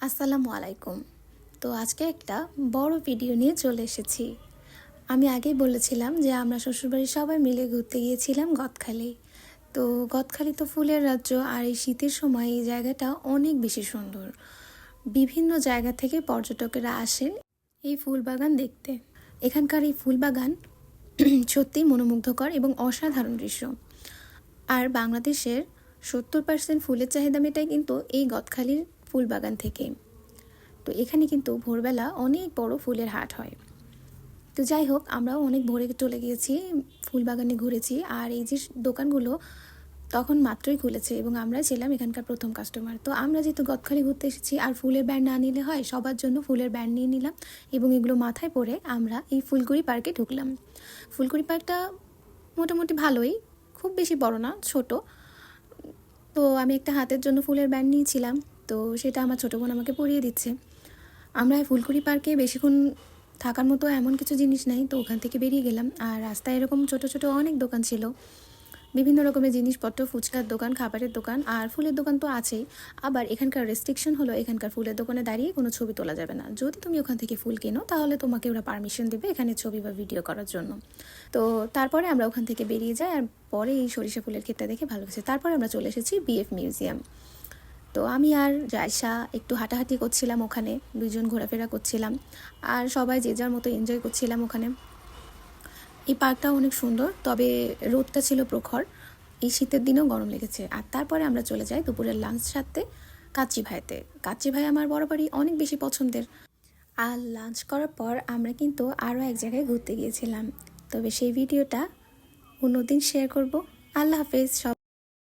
আসসালামু আলাইকুম। তো আজকে একটা বড় ভিডিও নিয়ে চলে এসেছি। আমি আগেই বলেছিলাম যে আমরা শ্বশুরবাড়ির সবাই মিলে ঘুরতে গিয়েছিলাম গদখালি। তো গদখালি তো ফুলের রাজ্য, আর এই শীতের সময় এই জায়গাটা অনেক বেশি সুন্দর। বিভিন্ন জায়গা থেকে পর্যটকেরা আসেন এই ফুল বাগান দেখতে। এখানকার এই ফুল বাগান সত্যিই মনোমুগ্ধকর এবং অসাধারণ দৃশ্য। আর বাংলাদেশের 70% ফুলের চাহিদা মেটায় কিন্তু এই গদখালির ফুল বাগান থেকে। তো এখানে কিন্তু ভোরবেলা অনেক বড় ফুলের হাট হয়। তো যাই হোক, আমরাও অনেক ভোরে চলে গিয়েছি, ফুল বাগানে ঘুরেছি। আর এই যে দোকানগুলো তখন মাত্রই খুলেছে এবং আমরা ছিলাম এখানকার প্রথম কাস্টমার। তো আমরা যেহেতু গদখালি ঘুরতে এসেছি, আর ফুলের ব্যান্ড না নিলে হয়, সবার জন্য ফুলের ব্যান্ড নিয়ে নিলাম এবং এগুলো মাথায় পরে আমরা এই ফুলকুড়ি পার্কে ঢুকলাম। ফুলকুড়ি পার্কটা মোটামুটি ভালোই, খুব বেশি বড় না, ছোট। তো আমি একটা হাতের জন্য ফুলের ব্যান্ড নিয়েছিলাম, তো সেটা আমার ছোটো বোন আমাকে পরিয়ে দিচ্ছে। আমরা ফুলকুড়ি পার্কে বেশিক্ষণ থাকার মতো এমন কিছু জিনিস নাই, তো ওখান থেকে বেরিয়ে গেলাম। আর রাস্তায় এরকম ছোট ছোট অনেক দোকান ছিল, বিভিন্ন রকমের জিনিসপত্র, ফুচকার দোকান, খাবারের দোকান, আর ফুলের দোকান তো আছেই। আবার এখানকার রেস্ট্রিকশন হলো, এখানকার ফুলের দোকানে দাঁড়িয়ে কোনো ছবি তোলা যাবে না। যদি তুমি ওখান থেকে ফুল কেনো তাহলে তোমাকে ওরা পারমিশন দেবে এখানে ছবি বা ভিডিও করার জন্য। তো তারপরে আমরা ওখান থেকে বেরিয়ে যাই, আর পরে এই সরিষা ফুলের ক্ষেতটা দেখে ভালো লাগছে। তারপরে আমরা চলে এসেছি বিএফ মিউজিয়াম। তো আমি আর জায়সা একটু হাঁটাহাঁটি করছিলাম, ওখানে দুইজন ঘোরাফেরা করছিলাম, আর সবাই যে যার মতো এনজয় করছিলাম ওখানে। এই পার্কটা অনেক সুন্দর, তবে রোদটা ছিল প্রখর, এই শীতের দিনেও গরম লেগেছে। আর তারপরে আমরা চলে যাই দুপুরের লাঞ্চ সারতে কাচ্চি ভাইতে। কাচ্চি ভাই আমার বরাবরই অনেক বেশি পছন্দের। আর লাঞ্চ করার পর আমরা কিন্তু আরও এক জায়গায় ঘুরতে গিয়েছিলাম, তবে সেই ভিডিওটা অন্যদিন শেয়ার করব। আল্লাহ হাফেজ সব।